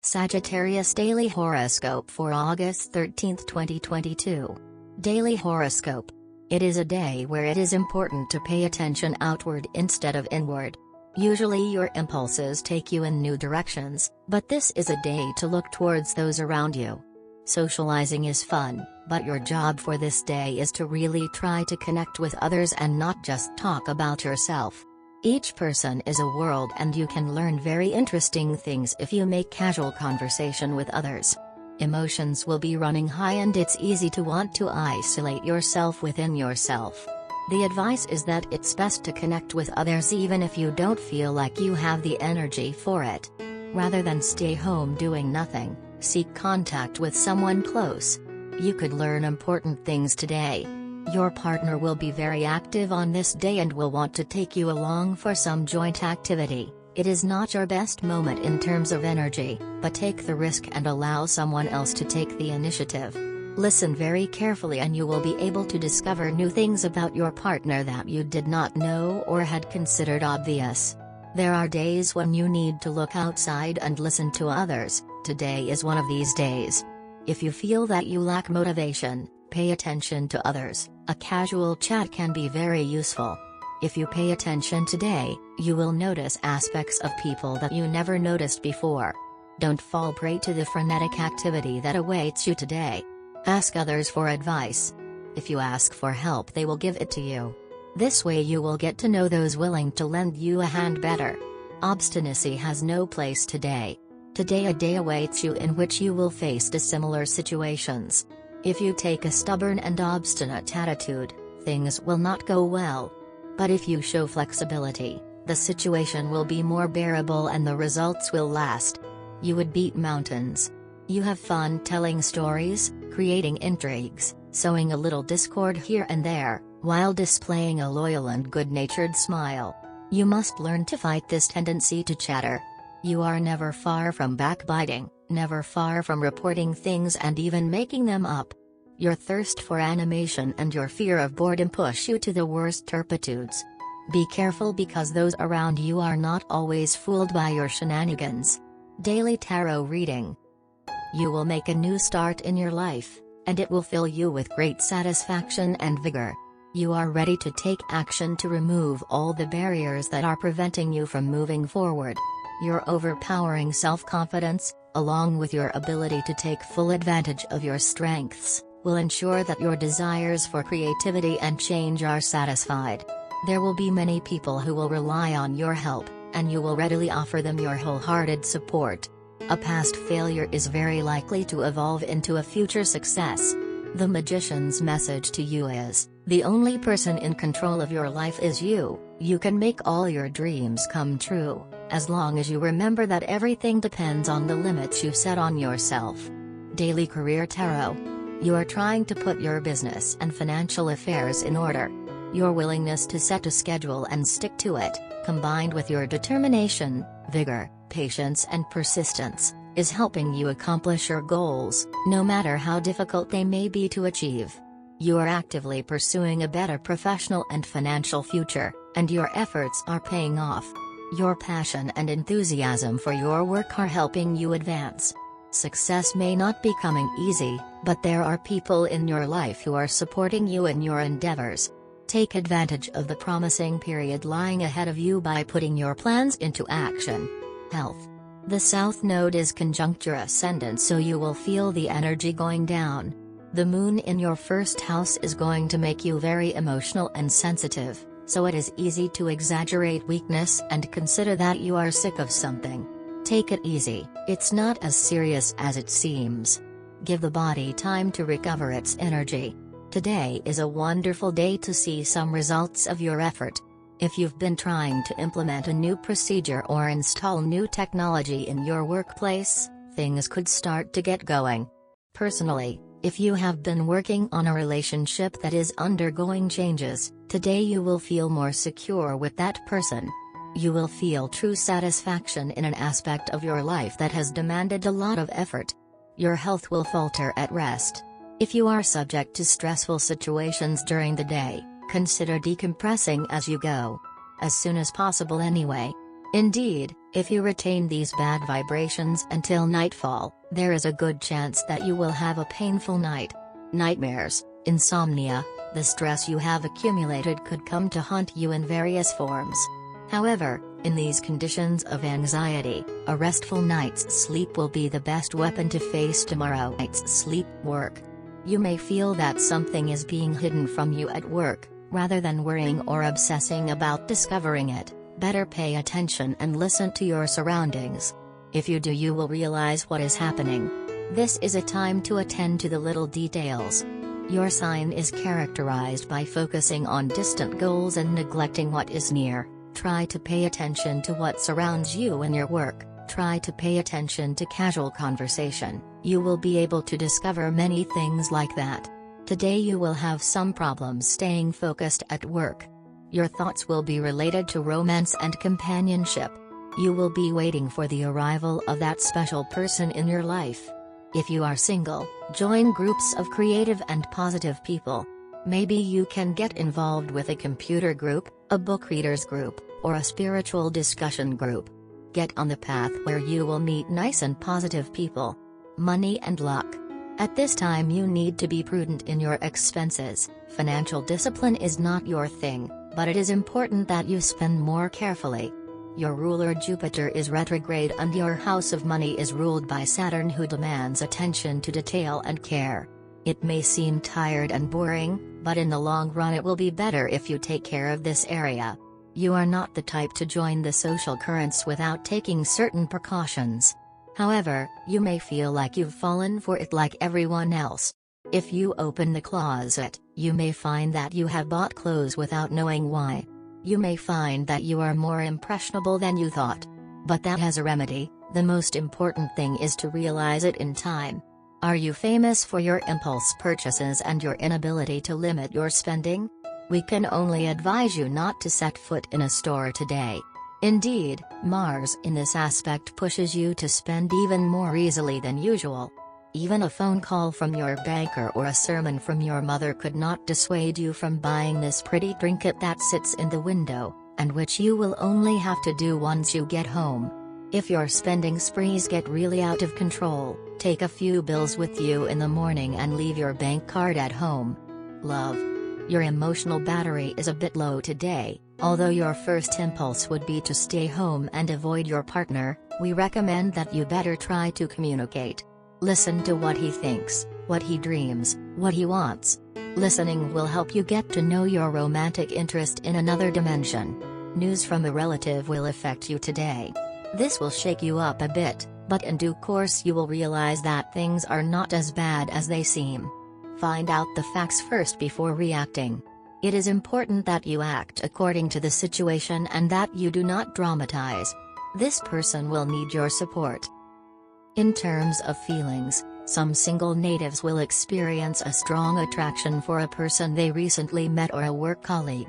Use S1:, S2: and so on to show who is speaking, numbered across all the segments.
S1: Sagittarius Daily Horoscope for August 13, 2022. Daily Horoscope. It is a day where it is important to pay attention outward instead of inward. Usually your impulses take you in new directions, but this is a day to look towards those around you. Socializing is fun, but your job for this day is to really try to connect with others and not just talk about yourself. Each person is a world and you can learn very interesting things if you make casual conversation with others. Emotions will be running high and it's easy to want to isolate yourself within yourself. The advice is that it's best to connect with others even if you don't feel like you have the energy for it. Rather than stay home doing nothing, seek contact with someone close. You could learn important things today. Your partner will be very active on this day and will want to take you along for some joint activity. It is not your best moment in terms of energy, but take the risk and allow someone else to take the initiative. Listen very carefully and you will be able to discover new things about your partner that you did not know or had considered obvious. There are days when you need to look outside and listen to others. Today is one of these days. If you feel that you lack motivation, pay attention to others. A casual chat can be very useful. If you pay attention today, you will notice aspects of people that you never noticed before. Don't fall prey to the frenetic activity that awaits you today. Ask others for advice. If you ask for help, they will give it to you. This way you will get to know those willing to lend you a hand better. Obstinacy has no place today. Today a day awaits you in which you will face dissimilar situations. If you take a stubborn and obstinate attitude, things will not go well. But if you show flexibility, the situation will be more bearable and the results will last. You would beat mountains. You have fun telling stories, creating intrigues, sowing a little discord here and there, while displaying a loyal and good-natured smile. You must learn to fight this tendency to chatter. You are never far from backbiting, never far from reporting things and even making them up. Your thirst for animation and your fear of boredom push you to the worst turpitudes. Be careful because those around you are not always fooled by your shenanigans. Daily Tarot Reading. You will make a new start in your life, and it will fill you with great satisfaction and vigor. You are ready to take action to remove all the barriers that are preventing you from moving forward. Your overpowering self-confidence, along with your ability to take full advantage of your strengths, will ensure that your desires for creativity and change are satisfied. There will be many people who will rely on your help, and you will readily offer them your wholehearted support. A past failure is very likely to evolve into a future success. The magician's message to you is, the only person in control of your life is you. You can make all your dreams come true, as long as you remember that everything depends on the limits you set on yourself. Daily Career Tarot. You are trying to put your business and financial affairs in order. Your willingness to set a schedule and stick to it, combined with your determination, vigor, patience and persistence, is helping you accomplish your goals, no matter how difficult they may be to achieve. You are actively pursuing a better professional and financial future, and your efforts are paying off. Your passion and enthusiasm for your work are helping you advance. Success may not be coming easy, but there are people in your life who are supporting you in your endeavors. Take advantage of the promising period lying ahead of you by putting your plans into action. Health. The South Node is conjunct your ascendant, so you will feel the energy going down. The moon in your first house is going to make you very emotional and sensitive, so it is easy to exaggerate weakness and consider that you are sick of something. Take it easy, it's not as serious as it seems. Give the body time to recover its energy. Today is a wonderful day to see some results of your effort. If you've been trying to implement a new procedure or install new technology in your workplace, things could start to get going. Personally, if you have been working on a relationship that is undergoing changes, today you will feel more secure with that person. You will feel true satisfaction in an aspect of your life that has demanded a lot of effort. Your health will falter at rest. If you are subject to stressful situations during the day, consider decompressing as you go. As soon as possible anyway. Indeed, If you retain these bad vibrations until nightfall, there is a good chance that you will have a painful night. Nightmares, insomnia, the stress you have accumulated could come to haunt you in various forms. However, in these conditions of anxiety, a restful night's sleep will be the best weapon to face tomorrow night's sleep work. You may feel that something is being hidden from you at work. Rather than worrying or obsessing about discovering it, better pay attention and listen to your surroundings. If you do, you will realize what is happening. This is a time to attend to the little details. Your sign is characterized by focusing on distant goals and neglecting what is near. Try to pay attention to what surrounds you in your work. Try to pay attention to casual conversation. You will be able to discover many things like that. Today you will have some problems staying focused at work. Your thoughts will be related to romance and companionship. You will be waiting for the arrival of that special person in your life. If you are single, join groups of creative and positive people. Maybe you can get involved with a computer group, a book readers group, or a spiritual discussion group. Get on the path where you will meet nice and positive people. Money and luck. At this time you need to be prudent in your expenses. Financial discipline is not your thing, but it is important that you spend more carefully. Your ruler Jupiter is retrograde and your house of money is ruled by Saturn, who demands attention to detail and care. It may seem tired and boring, but in the long run it will be better if you take care of this area. You are not the type to join the social currents without taking certain precautions. However, you may feel like you've fallen for it like everyone else. If you open the closet, you may find that you have bought clothes without knowing why. You may find that you are more impressionable than you thought. But that has a remedy. The most important thing is to realize it in time. Are you famous for your impulse purchases and your inability to limit your spending? We can only advise you not to set foot in a store today. Indeed, Mars in this aspect pushes you to spend even more easily than usual. Even a phone call from your banker or a sermon from your mother could not dissuade you from buying this pretty trinket that sits in the window, and which you will only have to do once you get home. If your spending sprees get really out of control, take a few bills with you in the morning and leave your bank card at home. Love. Your emotional battery is a bit low today. Although your first impulse would be to stay home and avoid your partner, we recommend that you better try to communicate. Listen to what he thinks, what he dreams, what he wants. Listening will help you get to know your romantic interest in another dimension. News from a relative will affect you today. This will shake you up a bit, but in due course you will realize that things are not as bad as they seem. Find out the facts first before reacting. It is important that you act according to the situation and that you do not dramatize. This person will need your support. In terms of feelings, some single natives will experience a strong attraction for a person they recently met or a work colleague.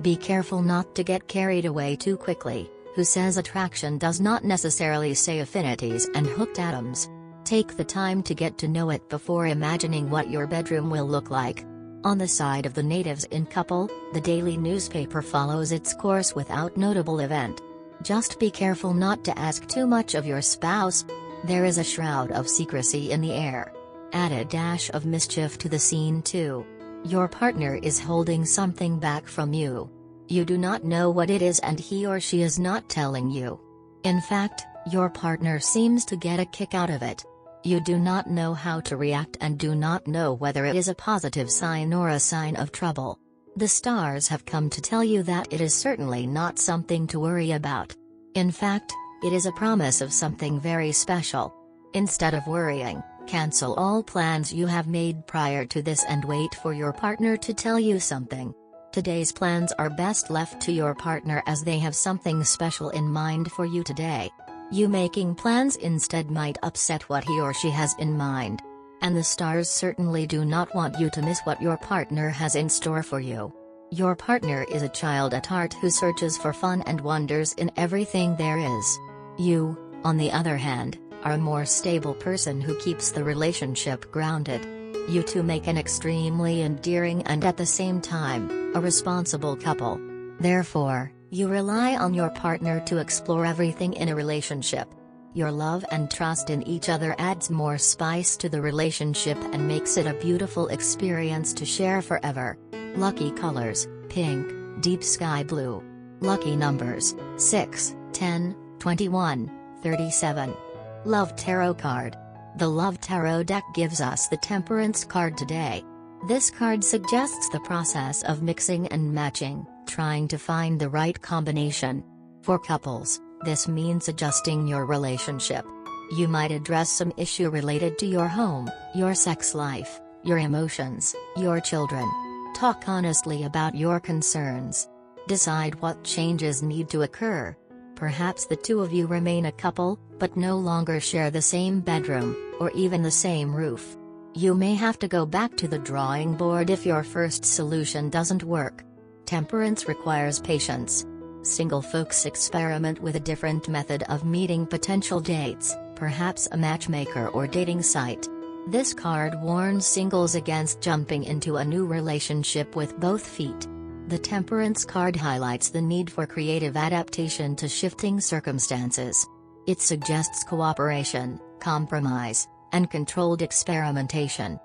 S1: Be careful not to get carried away too quickly. Who says attraction does not necessarily say affinities and hooked atoms. Take the time to get to know it before imagining what your bedroom will look like. On the side of the natives in couple, the daily newspaper follows its course without notable event. Just be careful not to ask too much of your spouse. There is a shroud of secrecy in the air. Add a dash of mischief to the scene too. Your partner is holding something back from you. You do not know what it is and he or she is not telling you. In fact, your partner seems to get a kick out of it. You do not know how to react and do not know whether it is a positive sign or a sign of trouble. The stars have come to tell you that it is certainly not something to worry about. In fact, it is a promise of something very special. Instead of worrying, cancel all plans you have made prior to this and wait for your partner to tell you something. Today's plans are best left to your partner as they have something special in mind for you today. You making plans instead might upset what he or she has in mind. And the stars certainly do not want you to miss what your partner has in store for you. Your partner is a child at heart who searches for fun and wonders in everything there is. You, on the other hand, are a more stable person who keeps the relationship grounded. You two make an extremely endearing and at the same time, a responsible couple. Therefore, You rely on your partner to explore everything in a relationship. Your love and trust in each other adds more spice to the relationship and makes it a beautiful experience to share forever. Lucky colors: pink, deep sky blue. Lucky numbers: 6, 10, 21, 37. Love Tarot Card. The Love Tarot deck gives us the Temperance card today. This card suggests the process of mixing and matching, trying to find the right combination. For couples, this means adjusting your relationship. You might address some issue related to your home, your sex life, your emotions, your children. Talk honestly about your concerns. Decide what changes need to occur. Perhaps the two of you remain a couple, but no longer share the same bedroom, or even the same roof. You may have to go back to the drawing board if your first solution doesn't work. Temperance requires patience. Single folks experiment with a different method of meeting potential dates, perhaps a matchmaker or dating site. This card warns singles against jumping into a new relationship with both feet. The Temperance card highlights the need for creative adaptation to shifting circumstances. It suggests cooperation, compromise, and controlled experimentation.